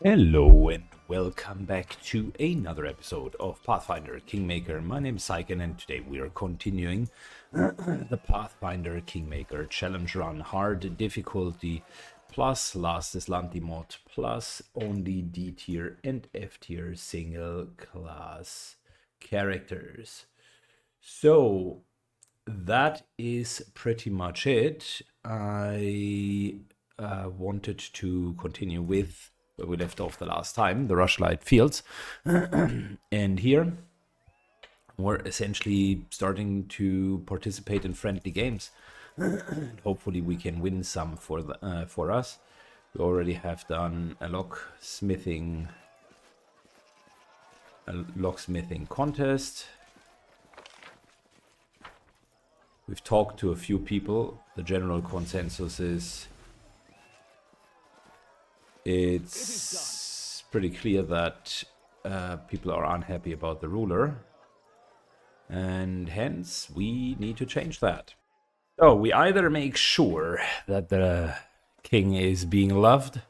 Hello and welcome back to another episode of Pathfinder Kingmaker. My name is Syken and today we are continuing the Pathfinder Kingmaker challenge run. Hard difficulty plus Last Azlanti mod plus only D tier and F tier single class characters. So that is pretty much it. I wanted to continue with where we left off the last time, the Rushlight Fields. And here we're essentially starting to participate in friendly games. Hopefully we can win some for us. We already have done a locksmithing contest. We've talked to a few people. The general consensus is it's pretty clear that people are unhappy about the ruler, and hence we need to change that. So we either make sure that the king is being loved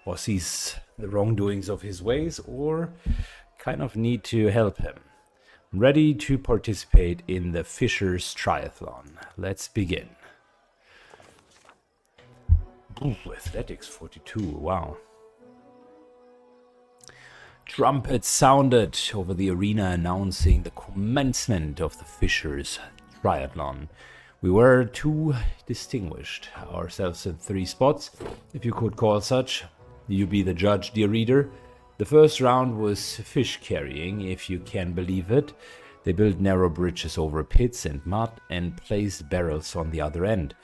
or sees the wrongdoings of his ways, or kind of need to help him. Ready to participate in the Fisher's Triathlon. Let's begin. Ooh, athletics 42, wow. Trumpets sounded over the arena announcing the commencement of the Fisher's Triathlon. We were to distinguished ourselves in 3 spots, if you could call such. You be the judge, dear reader. The first round was fish carrying, if you can believe it. They built narrow bridges over pits and mud and placed barrels on the other end.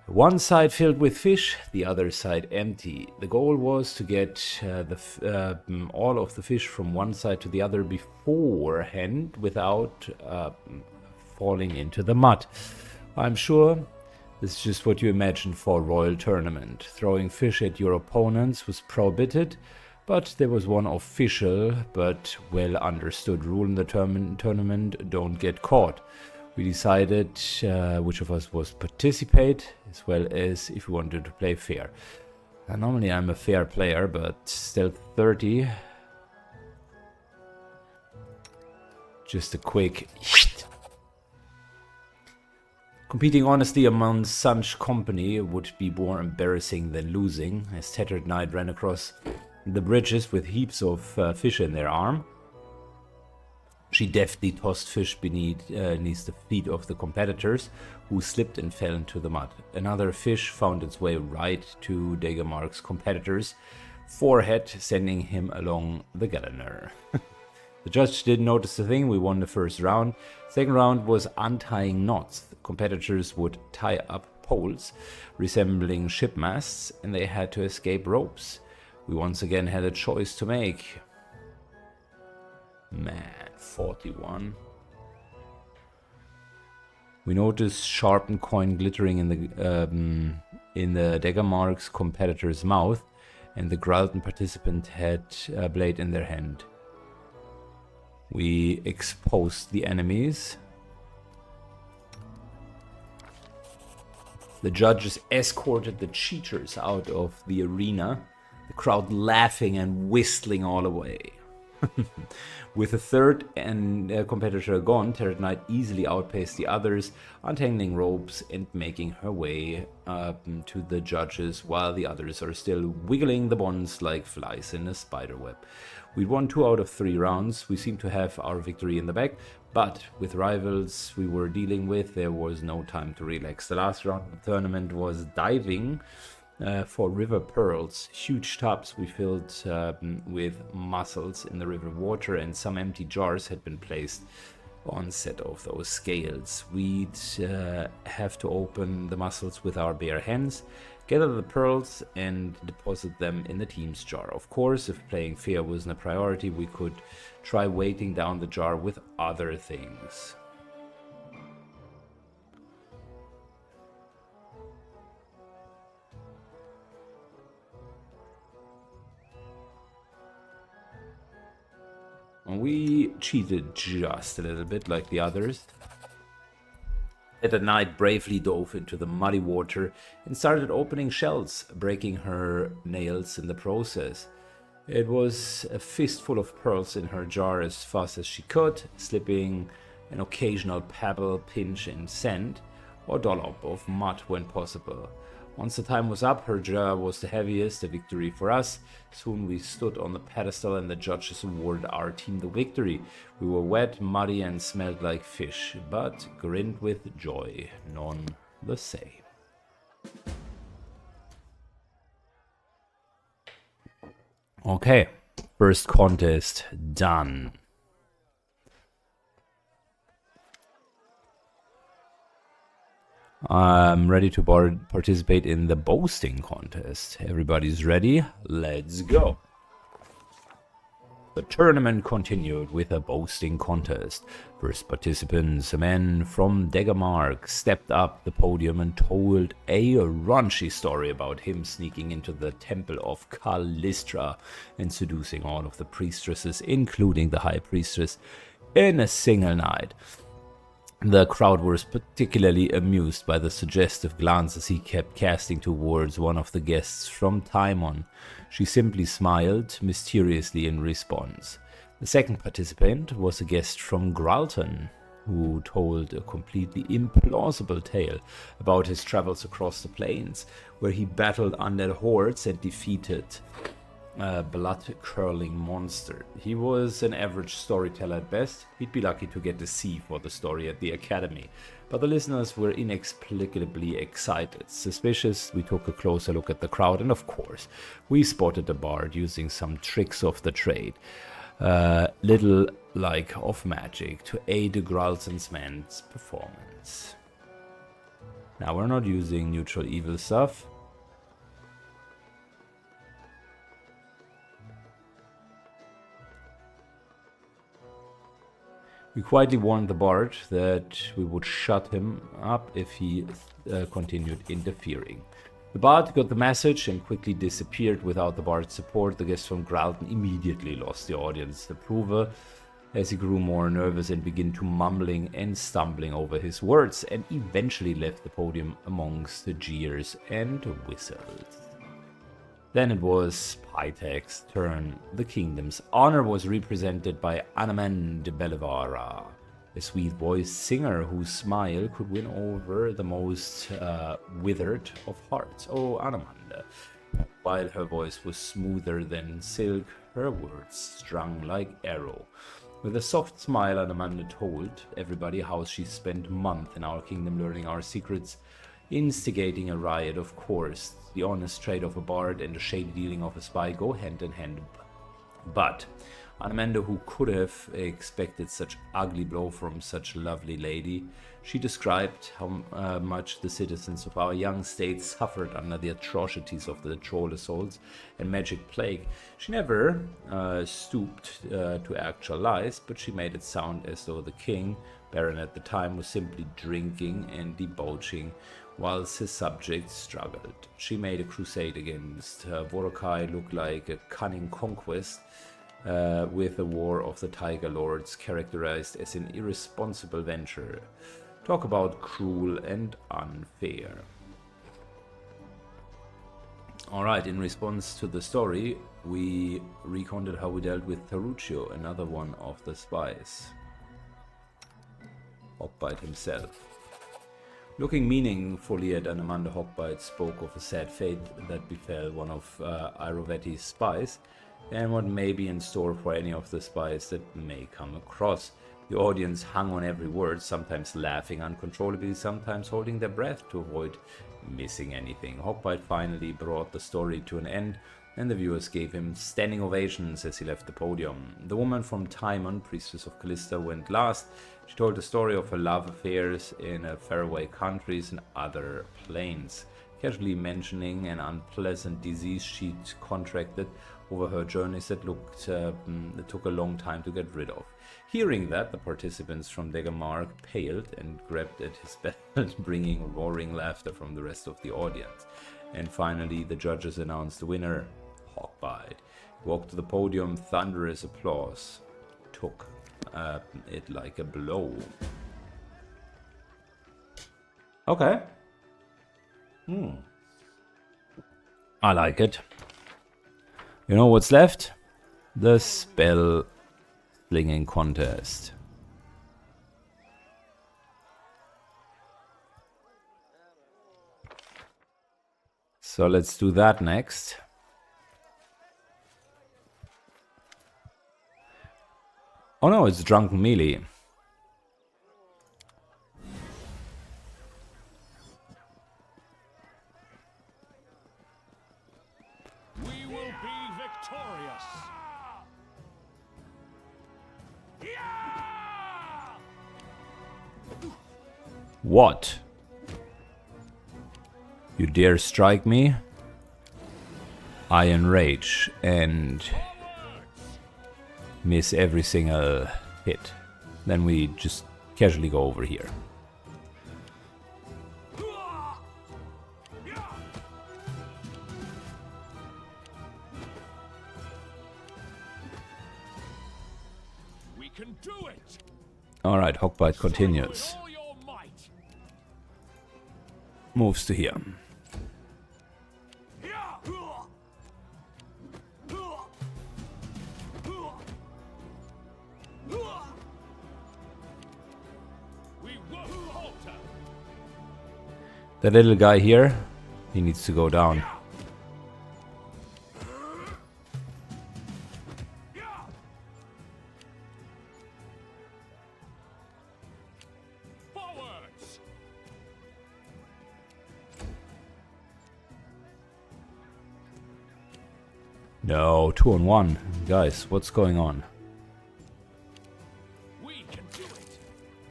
One side filled with fish, the other side empty. The goal was to get all of the fish from one side to the other beforehand without falling into the mud. I'm sure this is just what you imagine for a royal tournament. Throwing fish at your opponents was prohibited, but there was one official but well understood rule in the tournament: don't get caught. We decided which of us was participate, as well as if we wanted to play fair. Normally I'm a fair player, but still 30. Just a quick... Competing honestly among such company would be more embarrassing than losing, as Tattered Knight ran across the bridges with heaps of fish in their arm. She deftly tossed fish beneath the feet of the competitors, who slipped and fell into the mud. Another fish found its way right to Degemark's competitor's forehead, sending him along the galloner. The judge didn't notice a thing. We won the first round. Second round was untying knots. The competitors would tie up poles resembling ship masts, and they had to escape ropes. We once again had a choice to make. Man, 41. We noticed sharpened coin glittering in the Degemark's competitor's mouth, and the Gralton participant had a blade in their hand. We exposed the enemies. The judges escorted the cheaters out of the arena, the crowd laughing and whistling all away. With the third competitor gone, Tattered Knight easily outpaced the others, untangling ropes and making her way to the judges, while the others are still wiggling the bonds like flies in a spider web. We won 2 out of 3 rounds. We seem to have our victory in the bag, but with rivals we were dealing with, there was no time to relax. The last round of the tournament was diving for river pearls. Huge tubs we filled with mussels in the river water, and some empty jars had been placed on set of those scales. We'd have to open the mussels with our bare hands, gather the pearls and deposit them in the team's jar. Of course, if playing fair wasn't a priority, we could try weighting down the jar with other things. We cheated just a little bit like the others. Tattered Knight bravely dove into the muddy water and started opening shells, breaking her nails in the process. It was a fistful of pearls in her jar as fast as she could, slipping an occasional pebble, pinch, and sand, or dollop of mud when possible. Once the time was up, her jar was the heaviest, a victory for us. Soon we stood on the pedestal and the judges awarded our team the victory. We were wet, muddy, and smelled like fish, but grinned with joy, none the same. Okay, first contest done. I'm ready to participate in the boasting contest. Everybody's ready? Let's go. The tournament continued with a boasting contest. First participants, a man from Daggermark, stepped up the podium and told a raunchy story about him sneaking into the temple of Callistra and seducing all of the priestesses, including the high priestess, in a single night. The crowd was particularly amused by the suggestive glances he kept casting towards one of the guests from Timon. She simply smiled mysteriously in response. The second participant was a guest from Gralton, who told a completely implausible tale about his travels across the plains, where he battled undead hordes and defeated a blood-curdling monster. He was an average storyteller at best. He'd be lucky to get the C for the story at the academy. But the listeners were inexplicably excited. Suspicious, we took a closer look at the crowd, and of course, we spotted the bard using some tricks of the trade. Little like of magic to aid the Gralton's man's performance. Now, we're not using neutral evil stuff. We quietly warned the bard that we would shut him up if he continued interfering. The bard got the message and quickly disappeared without the bard's support. The guest from Gralton immediately lost the audience approval as he grew more nervous and began to mumbling and stumbling over his words, and eventually left the podium amongst the jeers and whistles. Then it was Pytek's turn. The kingdom's honor was represented by Anamand de Belevara, a sweet-voiced singer whose smile could win over the most withered of hearts. Oh, Anamand. While her voice was smoother than silk, her words strung like arrow. With a soft smile, Anamanda told everybody how she spent a month in our kingdom learning our secrets, instigating a riot. Of course, the honest trade of a bard and the shady dealing of a spy go hand in hand. But Anamanda, who could have expected such ugly blow from such a lovely lady, she described how much the citizens of our young state suffered under the atrocities of the troll assaults and magic plague. She never stooped to actual lies, but she made it sound as though the king, Baron at the time, was simply drinking and debauching whilst his subjects struggled. She made a crusade against Vorokai look like a cunning conquest, with the War of the Tiger Lords characterized as an irresponsible venture. Talk about cruel and unfair. Alright, in response to the story, we recounted how we dealt with Taruccio, another one of the spies. Hawkbite himself. Looking meaningfully at Anamanda, Hawkbite spoke of a sad fate that befell one of Irovetti's spies, and what may be in store for any of the spies that may come across. The audience hung on every word, sometimes laughing uncontrollably, sometimes holding their breath to avoid missing anything. Hawkbite finally brought the story to an end, and the viewers gave him standing ovations as he left the podium. The woman from Timon, priestess of Callista, went last. She told the story of her love affairs in faraway countries and other planes, casually mentioning an unpleasant disease she'd contracted over her journeys that took a long time to get rid of. Hearing that, the participants from Daggermark paled and grabbed at his belt, bringing roaring laughter from the rest of the audience. And finally, the judges announced the winner, Hawkbite. He walked to the podium, thunderous applause took it like a blow. Okay. I like it. You know what's left? The spell slinging contest. So let's do that next. Oh no, it's drunken melee. We will be victorious. What? You dare strike me? I enrage and miss every single hit. Then we just casually go over here. We can do it. Alright, Hogbite continues. All your might. Moves to here. We won't falter. The little guy here, he needs to go down. Forwards. No, 2-on-1. Guys, what's going on? We can do it.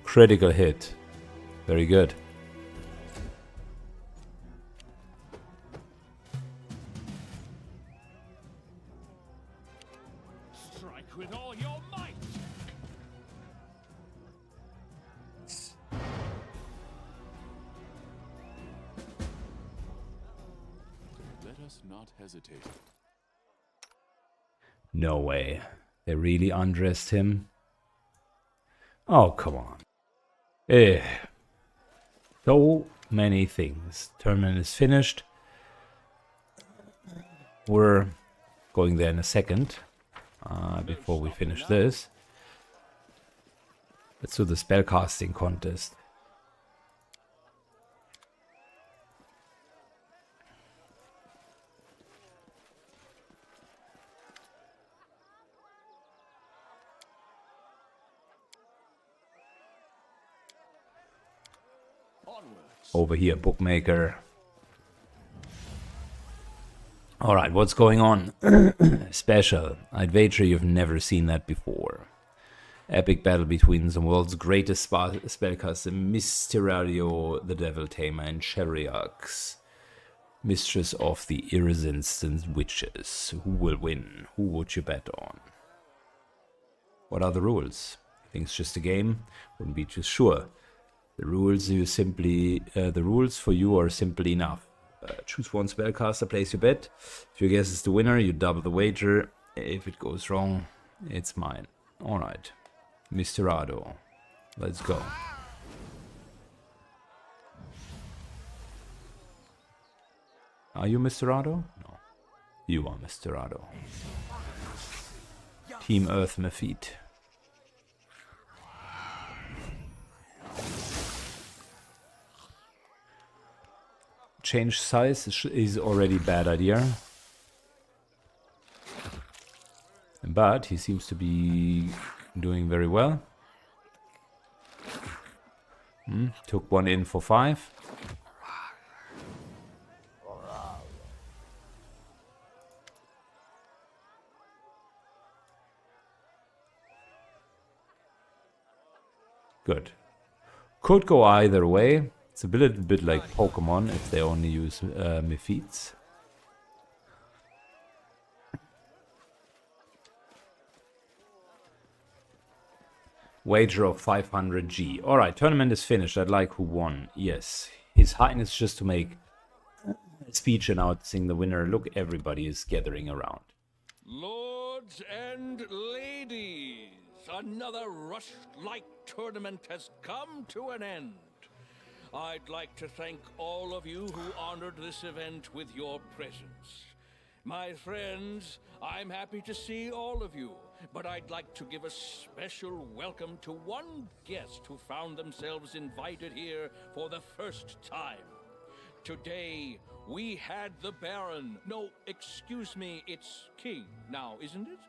Critical hit. Very good. Strike with all your might. Let us not hesitate. No way. They really undressed him? Oh, come on. So many things. Tournament is finished. We're going there in a second. Before we finish this. Let's do the spellcasting contest. Onwards. Over here, bookmaker. Alright, what's going on? Special. I'd wager you've never seen that before. Epic battle between the world's greatest spellcaster, Mysterio, the Devil Tamer, and Cheriax, mistress of the irresistant witches. Who will win? Who would you bet on? What are the rules? Think it's just a game? Wouldn't be too sure. The rules for you are simple enough. Choose one spellcaster, place your bet. If your guess is the winner, you double the wager. If it goes wrong, it's mine. Alright. Mysterado. Let's go. Are you Mysterado? No. You are Mysterado. Team Earth Mephite. Change size is already a bad idea. But he seems to be doing very well. Took one in for 5. Good. Could go either way. It's a little bit like Pokemon if they only use Mephites. Wager of 500 G. Alright, tournament is finished. I'd like who won. Yes. His Highness just to make a speech announcing the winner. Look, everybody is gathering around. Lords and ladies, another rush-like tournament has come to an end. I'd like to thank all of you who honored this event with your presence. My friends, I'm happy to see all of you, but I'd like to give a special welcome to one guest who found themselves invited here for the first time. Today, we had the Baron, no, excuse me, it's King now, isn't it?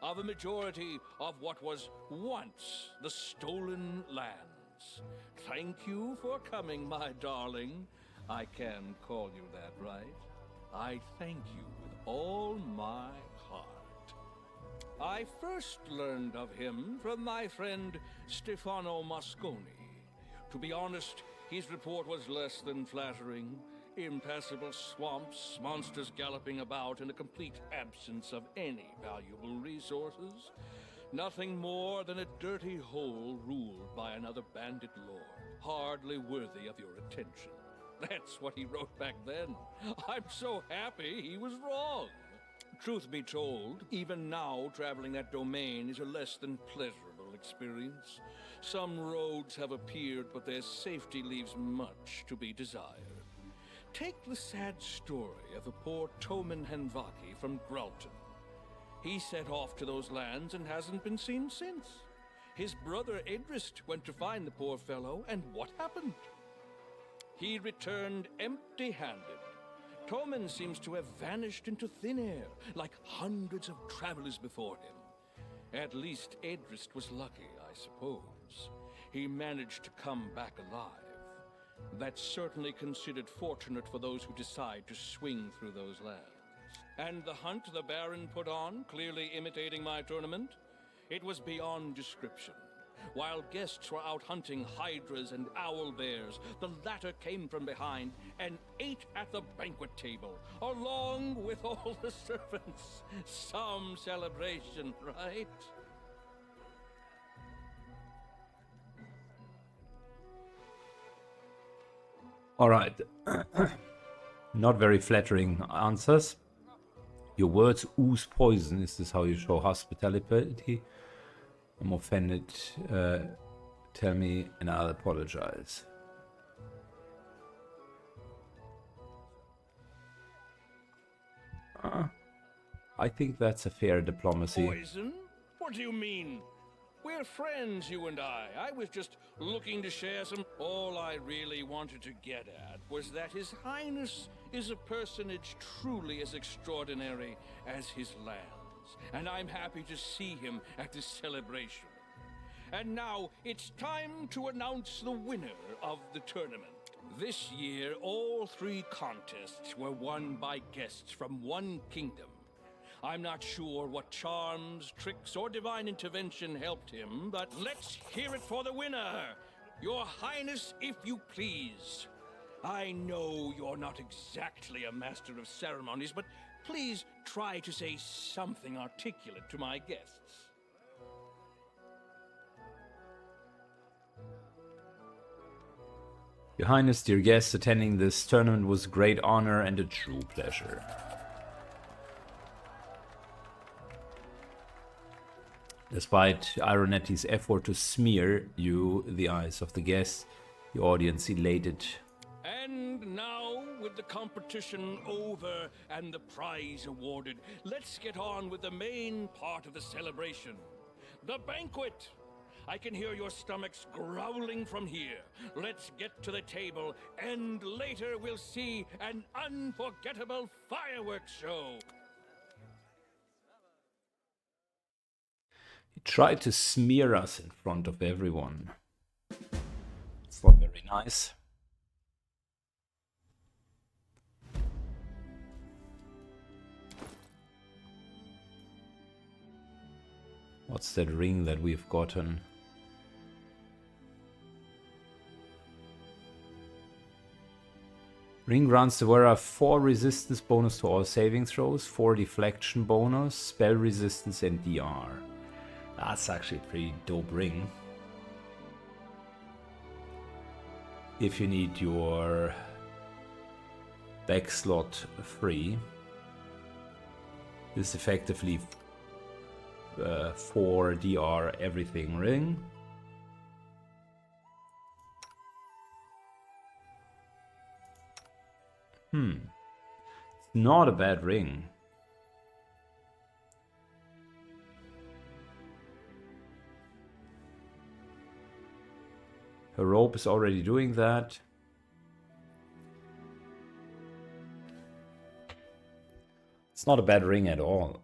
Of a majority of what was once the Stolen Lands. Thank you for coming, my darling. I can call you that, right? I thank you with all my heart. I first learned of him from my friend Stefano Mosconi. To be honest, his report was less than flattering. Impassable swamps, monsters galloping about, and a complete absence of any valuable resources. Nothing more than a dirty hole ruled by another bandit lord, hardly worthy of your attention. That's what he wrote back then. I'm so happy he was wrong. Truth be told, even now traveling that domain is a less than pleasurable experience. Some roads have appeared, but their safety leaves much to be desired. Take the sad story of the poor Toman Henvaki from Gralton. He set off to those lands and hasn't been seen since. His brother Edrist went to find the poor fellow, and what happened? He returned empty-handed. Toman seems to have vanished into thin air, like hundreds of travelers before him. At least Edrist was lucky, I suppose. He managed to come back alive. That's certainly considered fortunate for those who decide to swing through those lands. And the hunt the Baron put on, clearly imitating my tournament, it was beyond description. While guests were out hunting hydras and owl bears, the latter came from behind and ate at the banquet table, along with all the servants. Some celebration, right? All right. Not very flattering answers. Your words ooze poison. Is this how you show hospitality? I'm offended. Tell me and I'll apologize. I think that's a fair diplomacy. Poison? What do you mean? We're friends, you and I. I was just looking to share some... All I really wanted to get at was that His Highness is a personage truly as extraordinary as his lands, and I'm happy to see him at this celebration. And now, it's time to announce the winner of the tournament. This year, all 3 contests were won by guests from one kingdom. I'm not sure what charms, tricks, or divine intervention helped him, but let's hear it for the winner! Your Highness, if you please. I know you're not exactly a master of ceremonies, but please try to say something articulate to my guests. Your Highness, dear guests, attending this tournament was a great honor and a true pleasure. Despite Ironetti's effort to smear you, the eyes of the guests, the audience elated. And now, with the competition over and the prize awarded, let's get on with the main part of the celebration. The banquet! I can hear your stomachs growling from here. Let's get to the table, and later we'll see an unforgettable fireworks show. He tried to smear us in front of everyone. It's not very nice. What's that ring that we've gotten? Ring grants the wearer 4 resistance bonus to all saving throws, 4 deflection bonus, spell resistance, and DR. That's actually a pretty dope ring. If you need your back slot free, this effectively 4 DR everything ring. It's not a bad ring. Her rope is already doing that. It's not a bad ring at all.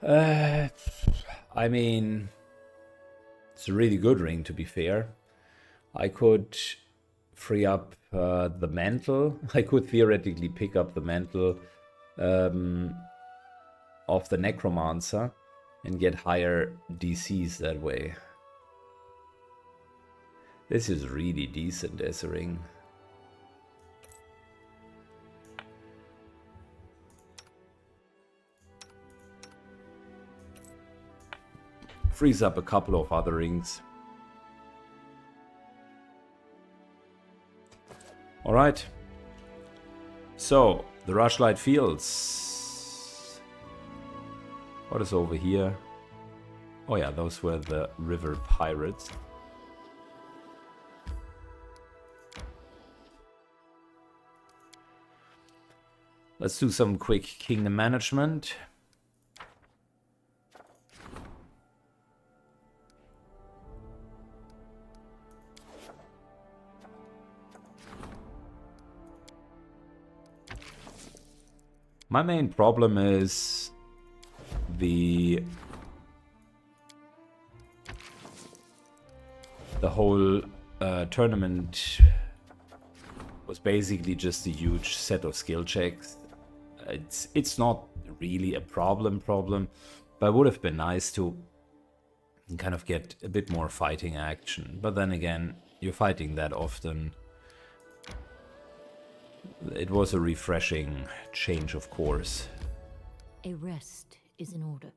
I mean, it's a really good ring, to be fair. I could free up the mantle. I could theoretically pick up the mantle of the Necromancer and get higher DCs that way. This is really decent as a ring. Frees up a couple of other rings. Alright. So, the Rushlight Fields. What is over here? Oh yeah, those were the river pirates. Let's do some quick kingdom management. My main problem is the whole tournament was basically just a huge set of skill checks. It's not really a problem, but it would have been nice to kind of get a bit more fighting action. But then again, you're fighting that often. It was a refreshing change of course. A rest is in order.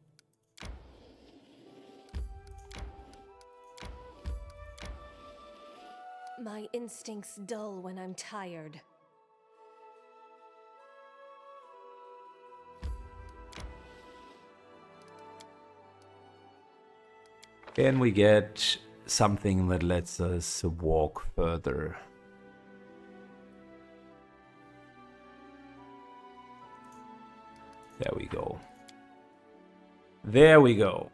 My instincts dull when I'm tired. Can we get something that lets us walk further? There we go. There we go.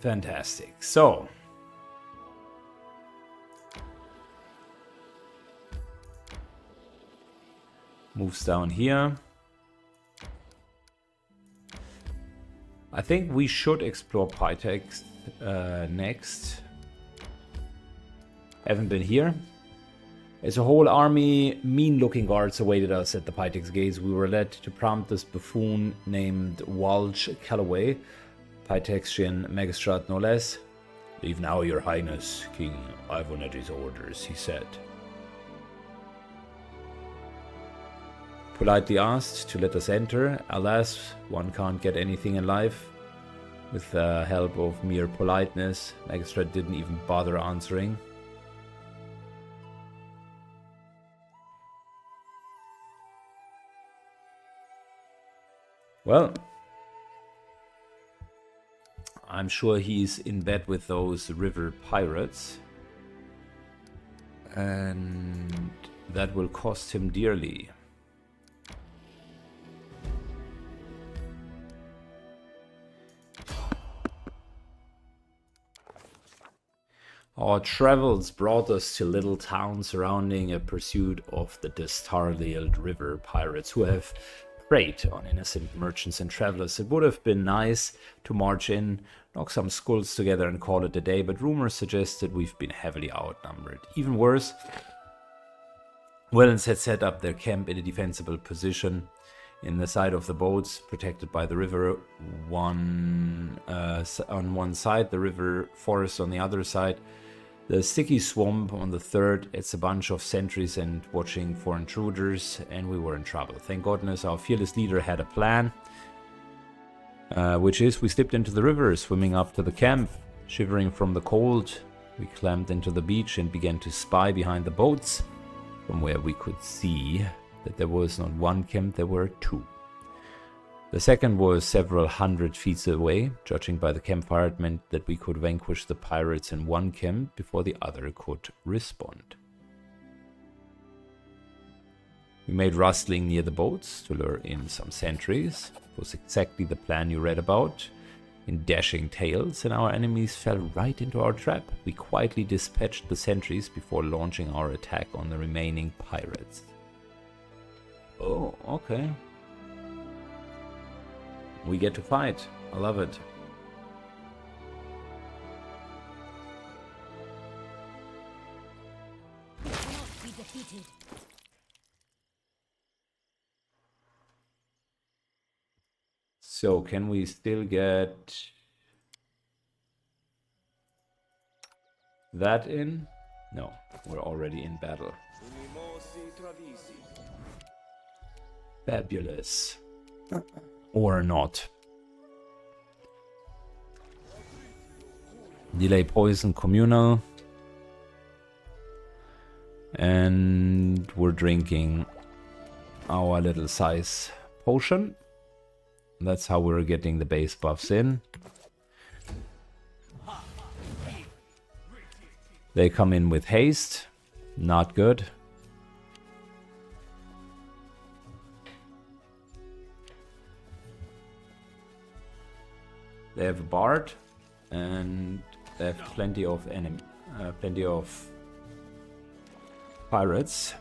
Fantastic. So, moves down here. I think we should explore Pytex next. Haven't been here. As a whole army, mean-looking guards awaited us at the Pytex gates. We were led to Promptus buffoon named Walsh Calloway, Pytexian magistrate no less. Leave now, your highness, King Ivan at his orders, he said. Politely asked to let us enter. Alas, one can't get anything in life with the help of mere politeness. Magistrate didn't even bother answering. Well, I'm sure he's in bed with those river pirates. And that will cost him dearly. Our travels brought us to a little town surrounding a pursuit of the Destarlield river pirates who have preyed on innocent merchants and travelers. It would have been nice to march in, knock some skulls together and call it a day, but rumors suggest that we've been heavily outnumbered. Even worse, Wellens had set up their camp in a defensible position in the side of the boats, protected by the river on one side, the river forest on the other side. The sticky swamp on the third. It's a bunch of sentries and watching for intruders, and we were in trouble. Thank goodness our fearless leader had a plan, which is we slipped into the river, swimming up to the camp. Shivering from the cold, we climbed into the beach and began to spy behind the boats, from where we could see that there was not one camp, there were two. The second was several hundred feet away. Judging by the campfire, it meant that we could vanquish the pirates in one camp before the other could respond. We made rustling near the boats to lure in some sentries. It was exactly the plan you read about in Dashing Tales, and our enemies fell right into our trap. We quietly dispatched the sentries before launching our attack on the remaining pirates. Oh, okay. We get to fight. I love it. We cannot be defeated. So, can we still get that in? No, we're already in battle. Fabulous. Or not. Delay poison communal. And we're drinking our little size potion. That's how we're getting the base buffs in. They come in with haste. Not good. They have a bard. And they have plenty of pirates.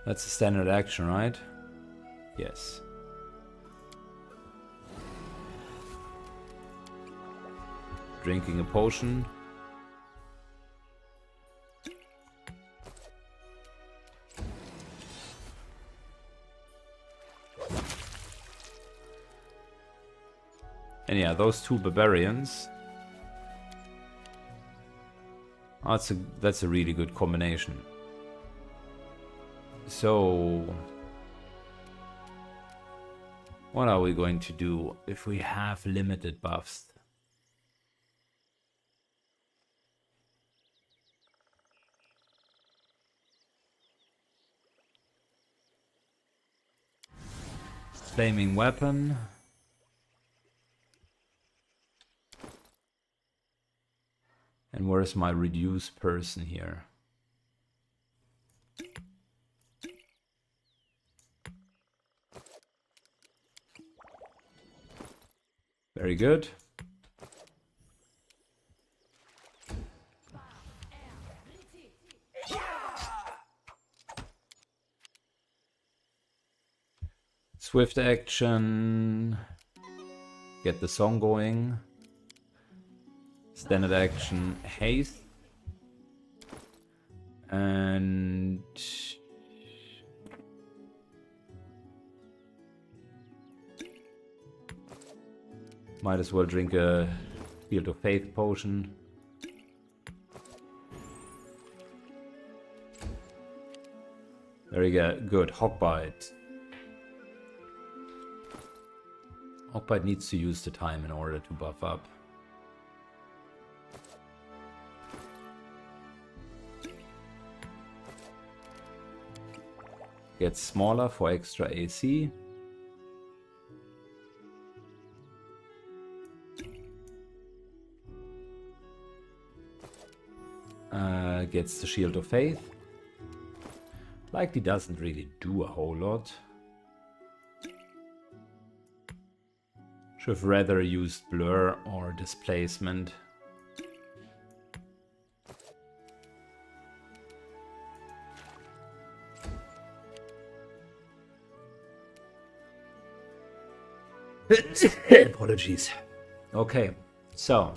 That's a standard action, right? Yes. Drinking a potion. And yeah, those two barbarians. Oh, that's a really good combination. So, what are we going to do if we have limited buffs? Flaming weapon. And where's my reduced person here? Very good. Swift action. Get the song going. Standard action, haste. And might as well drink a Field of Faith potion. There you go. Good. Hawkbite. Hawkbite needs to use the time in order to buff up. Gets smaller for extra AC. Gets the Shield of Faith. Likely doesn't really do a whole lot. Should have rather used Blur or Displacement. Apologies. Okay, so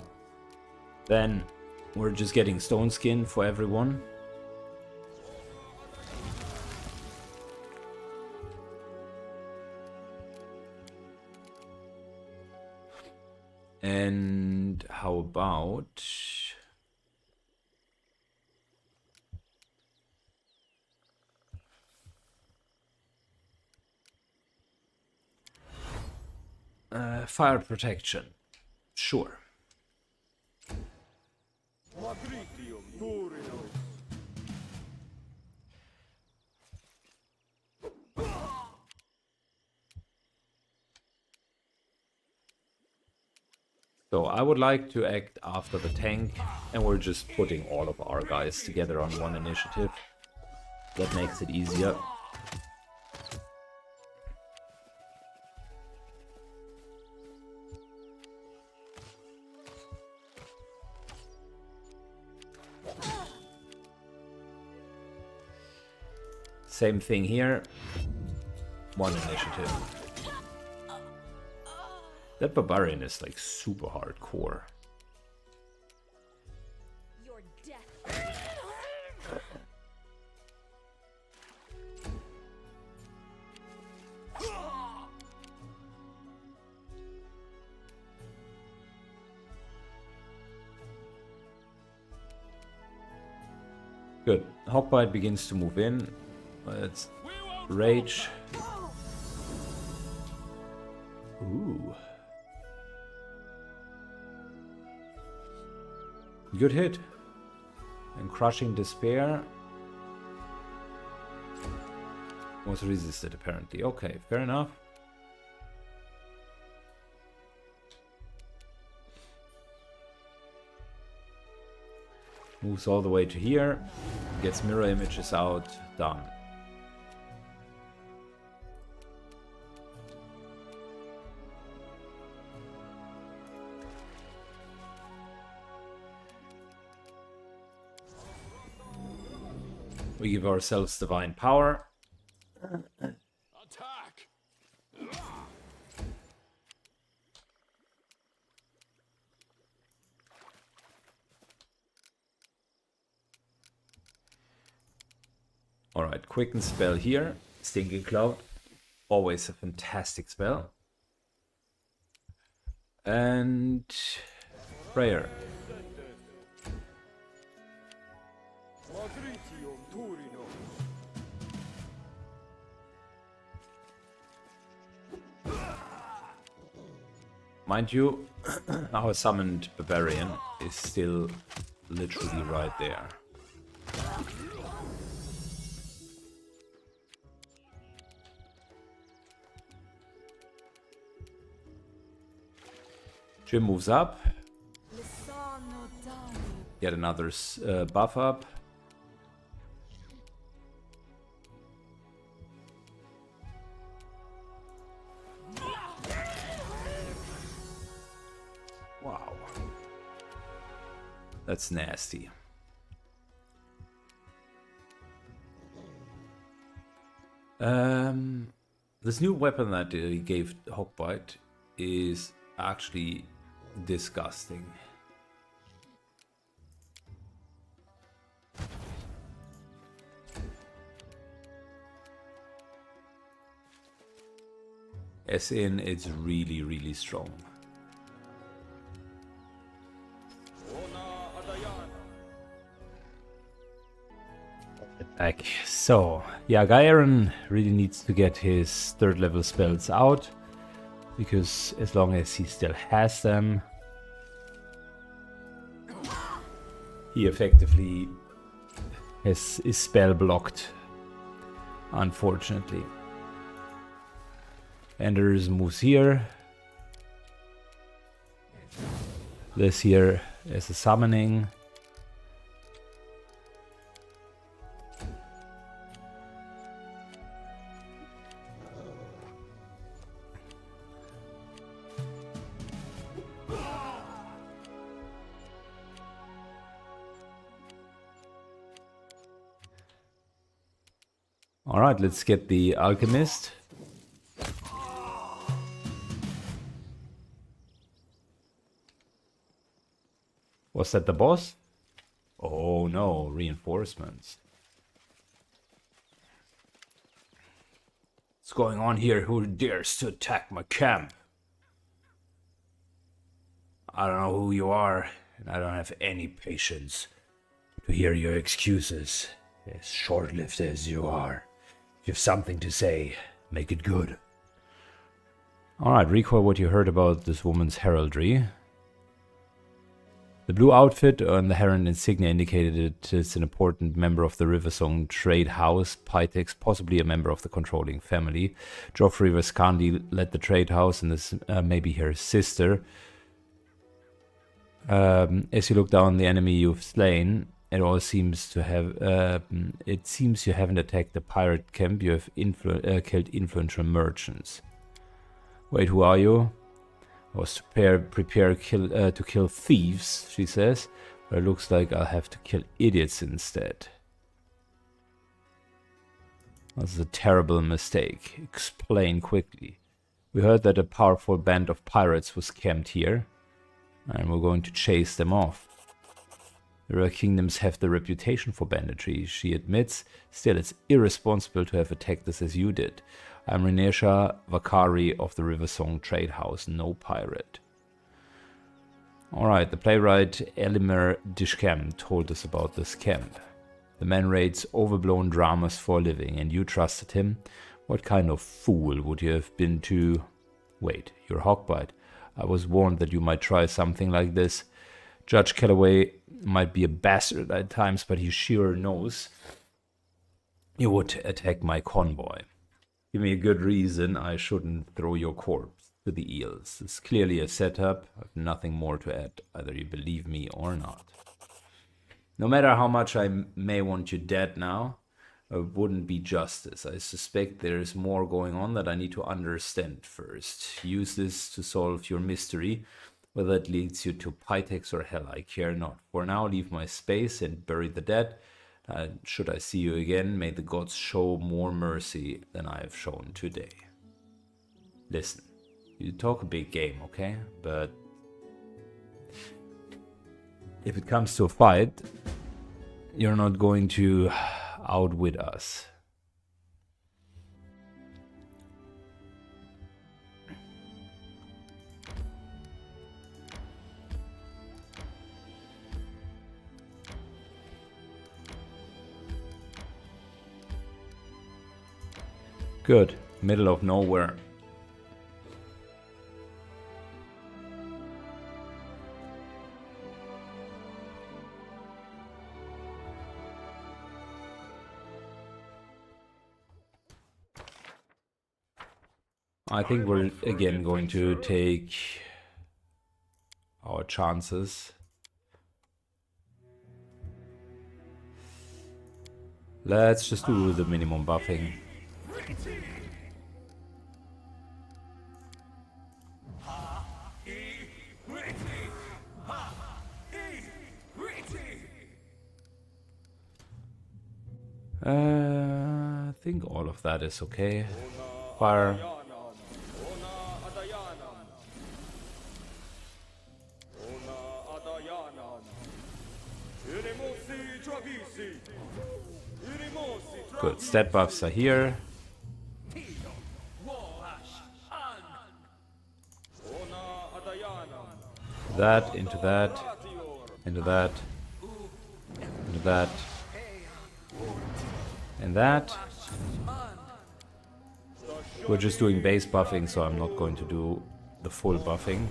then we're just getting stone skin for everyone. And how about fire protection? Sure. So I would like to act after the tank, and we're just putting all of our guys together on one initiative. That makes it easier. Same thing here. One initiative. That barbarian is like super hardcore. Your death. Good. Hawkbite begins to move in. Let's rage. Ooh. Good hit. And crushing despair was resisted apparently. Okay, fair enough. Moves all the way to here. Gets mirror images out. Done. We give ourselves divine power. Attack! Alright, quicken spell here. Stinking Cloud. Always a fantastic spell. And prayer. Mind you, our summoned barbarian is still literally right there. Jim moves up. Get another buff up. Wow. That's nasty. This new weapon that he gave Hawkbite is actually disgusting. As in, it's really, really strong. Attack. So, yeah, Gairon really needs to get his 3rd level spells out, because as long as he still has them, he effectively is spell blocked, unfortunately. Anders moves here. This here is a summoning. Alright, let's get the Alchemist. Was that the boss? Oh no, reinforcements. What's going on here? Who dares to attack my camp? I don't know who you are, and I don't have any patience to hear your excuses, as short-lived as you are. If you have something to say, make it good. Alright, recall what you heard about this woman's heraldry. The blue outfit on the heron insignia indicated it is an important member of the Riversong trade house, Pytex, possibly a member of the controlling family. Joffrey Vescandi led the trade house, and this may be her sister. As you look down the enemy you've slain, it all seems to have. It seems you haven't attacked the pirate camp. You have killed influential merchants. Wait, who are you? I was prepare to kill thieves, she says, but it looks like I'll have to kill idiots instead. That's a terrible mistake. Explain quickly. We heard that a powerful band of pirates was camped here, and we're going to chase them off. The River Kingdoms have the reputation for banditry, she admits. Still, it's irresponsible to have attacked us as you did. I'm Renesha Vakari of the Riversong Trade House, no pirate. Alright, the playwright Elimer Dishkam told us about this camp. The man writes overblown dramas for a living, and you trusted him? What kind of fool would you have been to... Wait, you're Hawkbite. I was warned that you might try something like this. Judge Calloway might be a bastard at times, but he sure knows you would attack my convoy. Give me a good reason I shouldn't throw your corpse to the eels. It's clearly a setup. I have nothing more to add. Either you believe me or not. No matter how much I may want you dead now, it wouldn't be justice. I suspect there is more going on that I need to understand first. Use this to solve your mystery. Whether it leads you to Pytex or hell, I care not. For now, leave my space and bury the dead. Should I see you again, may the gods show more mercy than I have shown today. Listen, you talk a big game, okay? But if it comes to a fight, you're not going to outwit us. Good. Middle of nowhere. I think we're again going to take our chances. Let's just do the minimum buffing. I think all of that is okay. Fire. Good, stat buffs are here. That, into that, into that, into that, and that. We're just doing base buffing, so I'm not going to do the full buffing.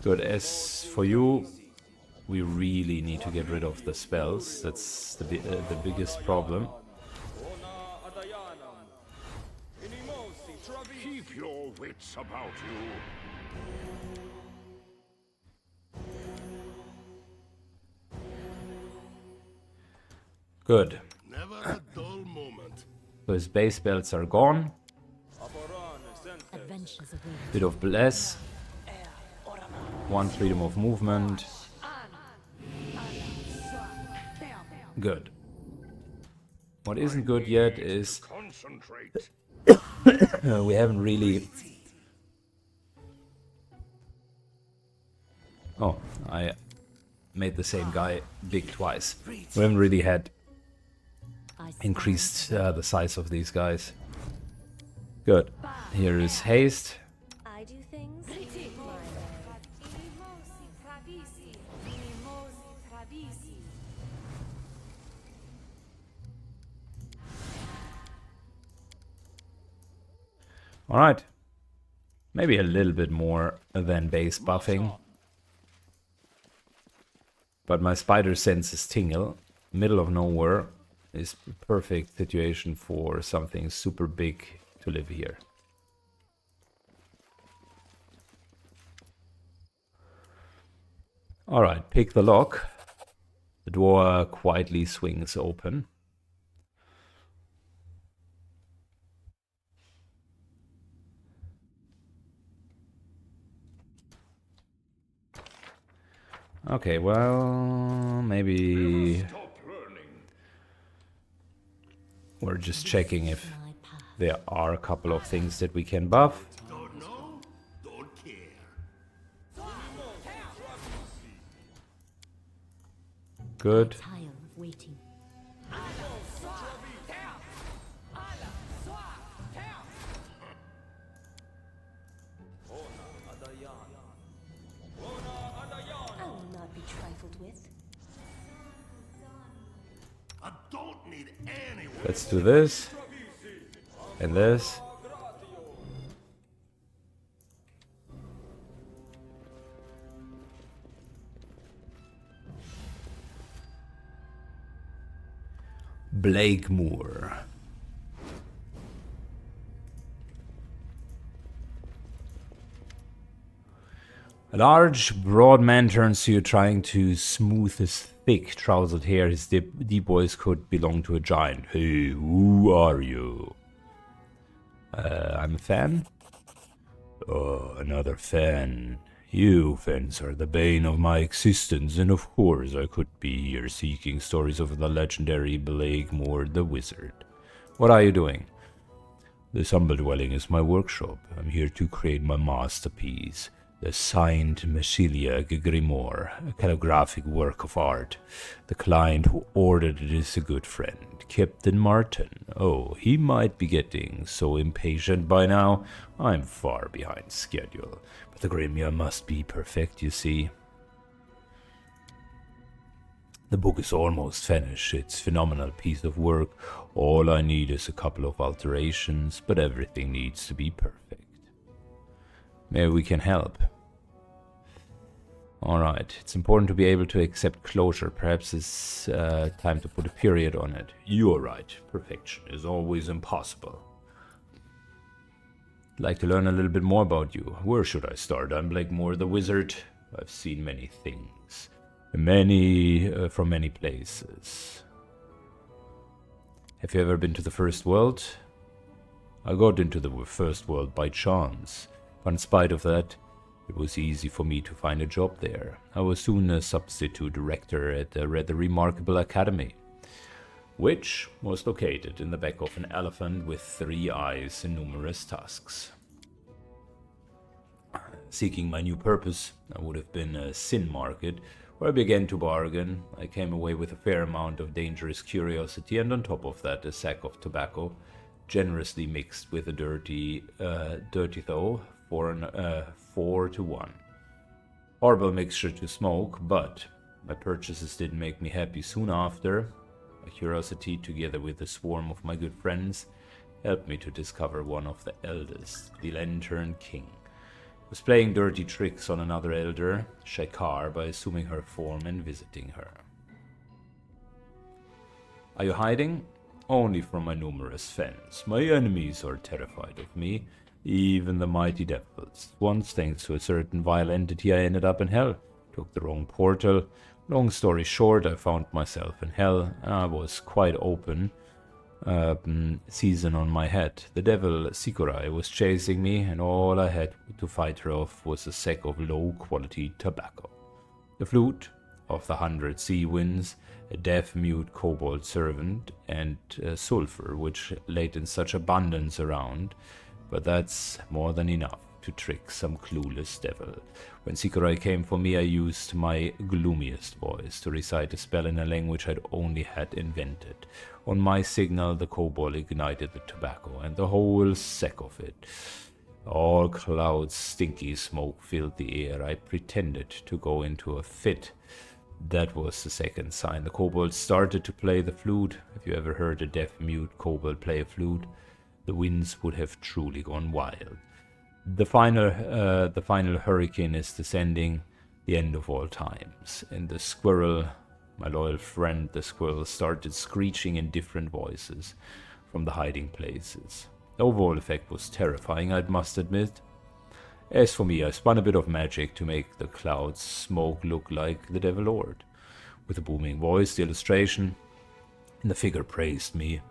Good, as for you, we really need to get rid of the spells. That's the biggest problem. Keep your wits about you. Good. Never a dull moment. So his base spells are gone. Adventures await. Bit of bless. One freedom of movement. Good. What isn't good yet is Concentrate. we haven't really... Oh, I made the same guy big twice. We haven't really had increased the size of these guys. Good. Here is haste. I do things my way. Alright. Maybe a little bit more than base buffing. But my spider senses tingle. Middle of nowhere is the perfect situation for something super big to live here. Alright, pick the lock. The door quietly swings open. Okay, well, maybe we're just checking if My path. there are a couple of things that we can buff. Don't know? Don't care. Good. Tired of waiting. I will not be trifled with. I don't need anyone. Let's do this. And this. Blakemore. A large, broad man turns to you, trying to smooth his thick, trousered hair. His deep voice could belong to a giant. Hey, who are you? I'm a fan. Oh, another fan. You fans are the bane of my existence, and of course I could be here seeking stories of the legendary Blakemore the Wizard. What are you doing? This humble dwelling is my workshop. I'm here to create my masterpiece, the signed Massilia Grimoire, a calligraphic work of art. The client who ordered it is a good friend, Captain Martin. Oh, he might be getting so impatient by now. I'm far behind schedule, but the Grimoire must be perfect, you see. The book is almost finished. It's a phenomenal piece of work. All I need is a couple of alterations, but everything needs to be perfect. Maybe we can help. Alright, it's important to be able to accept closure. Perhaps it's time to put a period on it. You're right. Perfection is always impossible. I'd like to learn a little bit more about you. Where should I start? I'm Blakemore the Wizard. I've seen many things. From many places. Have you ever been to the First World? I got into the First World by chance, but in spite of that, it was easy for me to find a job there. I was soon a substitute director at a rather remarkable academy, which was located in the back of an elephant with 3 eyes and numerous tusks. Seeking my new purpose, I would have been a sin market, where I began to bargain. I came away with a fair amount of dangerous curiosity, and on top of that, a sack of tobacco, generously mixed with a dirty though, for an 4 to 1. Horrible mixture to smoke, but my purchases didn't make me happy. Soon after, my curiosity, together with a swarm of my good friends, helped me to discover one of the eldest, the Lantern King. Was playing dirty tricks on another elder, Shekar, by assuming her form and visiting her. Are you hiding? Only from my numerous fans. My enemies are terrified of me, even the mighty devils. Once, thanks to a certain vile entity, I ended up in hell. Took the wrong portal. Long story short, I found myself in hell, and I was quite open season on my head. The devil Sikurai was chasing me, and all I had to fight her off was a sack of low-quality tobacco. The flute of the 100 sea winds, a deaf-mute kobold servant, and sulfur, which laid in such abundance around, but that's more than enough to trick some clueless devil. When Sikurai came for me, I used my gloomiest voice to recite a spell in a language I'd only had invented. On my signal, the kobold ignited the tobacco, and the whole sack of it. All clouds, stinky smoke filled the air. I pretended to go into a fit. That was the second sign. The kobold started to play the flute. Have you ever heard a deaf-mute kobold play a flute? The winds would have truly gone wild. The final hurricane is descending, the end of all times, and the squirrel My loyal friend, the squirrel, started screeching in different voices from the hiding places. The overall effect was terrifying, I must admit. As for me, I spun a bit of magic to make the cloud's smoke look like the Devil Lord. With a booming voice, the illustration, and the figure praised me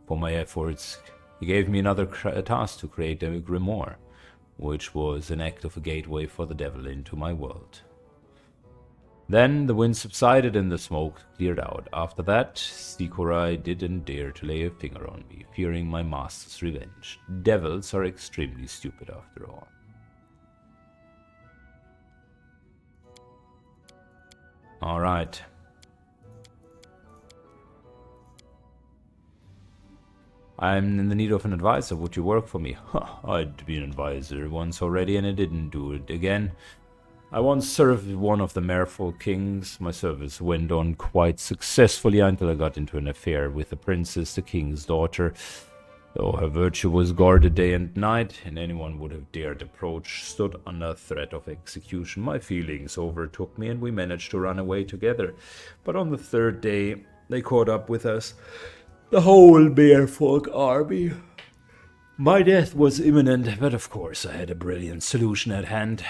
for my efforts. He gave me another task to create a grimoire, which was an act of a gateway for the devil into my world. Then the wind subsided and the smoke cleared out. After that, Sikurai didn't dare to lay a finger on me, fearing my master's revenge. Devils are extremely stupid after all. Alright. I'm in the need of an advisor. Would you work for me? I'd be an advisor once already and I didn't do it again. I once served one of the Merfolk kings. My service went on quite successfully until I got into an affair with the princess, the king's daughter. Though her virtue was guarded day and night, and anyone would have dared approach stood under threat of execution. My feelings overtook me and we managed to run away together. But on the third day, they caught up with us. The whole Merfolk army. My death was imminent, but of course I had a brilliant solution at hand.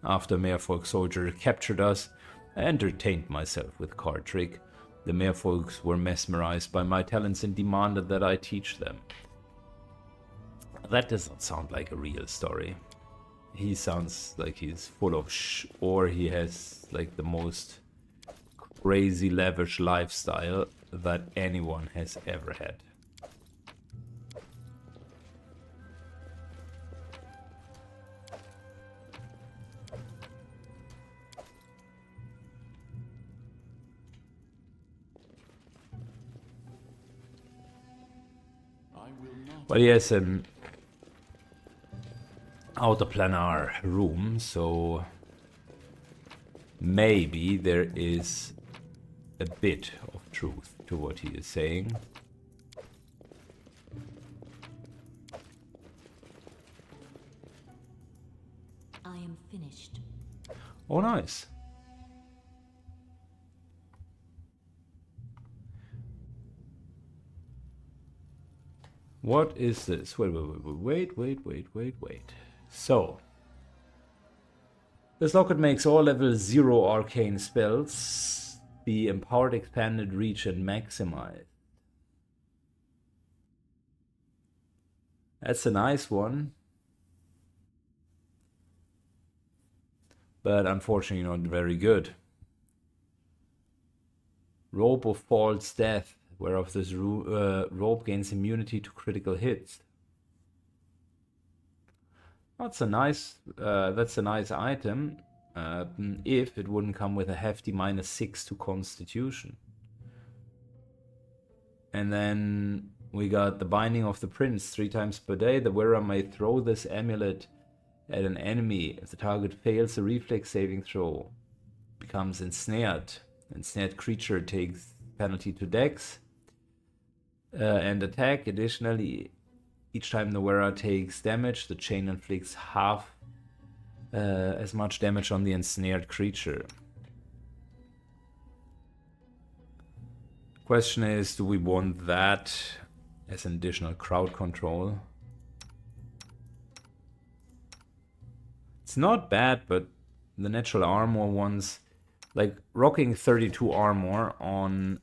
After a Merfolk soldier captured us, I entertained myself with a card trick. The Merfolks were mesmerized by my talents and demanded that I teach them. That does not sound like a real story. He sounds like he's full of or he has like the most crazy lavish lifestyle that anyone has ever had. Well, he has an outerplanar room, so maybe there is a bit of truth to what he is saying. I am finished. Oh, nice. What is this? Wait. So, this locket makes all level 0 arcane spells be empowered, expanded, reach, and maximized. That's a nice one. But unfortunately not very good. Robe of False Death, whereof this robe gains immunity to critical hits. That's a nice item, if it wouldn't come with a hefty -6 to Constitution. And then we got the Binding of the Prince. 3 times per day, the wearer may throw this amulet at an enemy. If the target fails a reflex saving throw, becomes ensnared. Ensnared creature takes penalty to dex and attack. Additionally, each time the wearer takes damage, the chain inflicts half as much damage on the ensnared creature. Question is, do we want that as an additional crowd control? It's not bad, but the natural armor ones, like rocking 32 armor on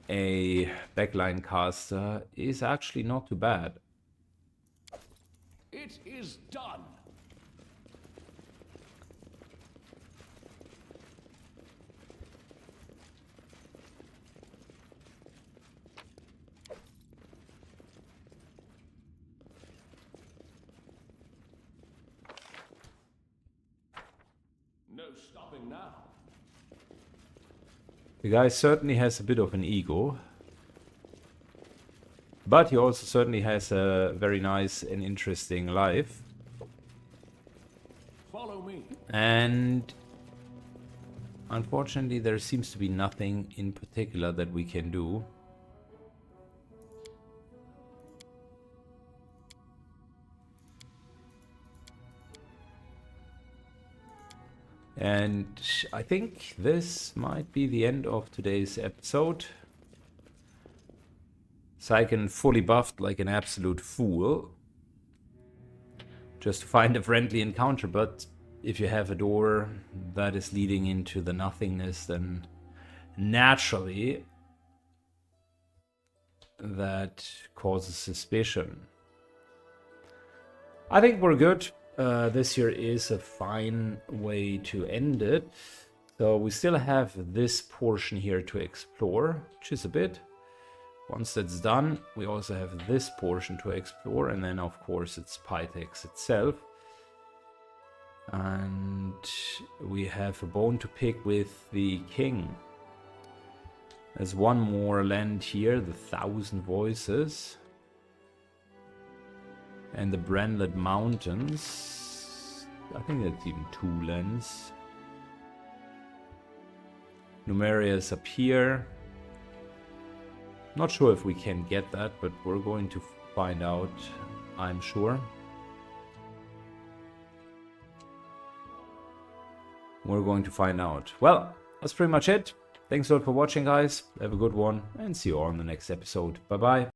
a backline caster is actually not too bad. It is done. No stopping now. The guy certainly has a bit of an ego, but he also certainly has a very nice and interesting life. Follow me. And unfortunately, there seems to be nothing in particular that we can do. And I think this might be the end of today's episode. Syken fully buffed like an absolute fool. Just to find a friendly encounter, but if you have a door that is leading into the nothingness, then naturally that causes suspicion. I think we're good. This here is a fine way to end it. So we still have this portion here to explore, which is a bit. Once that's done, we also have this portion to explore, and then of course it's Pythex itself. And we have a bone to pick with the king. There's one more land here, the 1,000 Voices. And the Brandlet Mountains. I think that's even 2 lands. Numeria is up here. Not sure if we can get that, but we're going to find out, I'm sure. We're going to find out. Well, that's pretty much it. Thanks a lot for watching, guys. Have a good one, and see you all in the next episode. Bye-bye.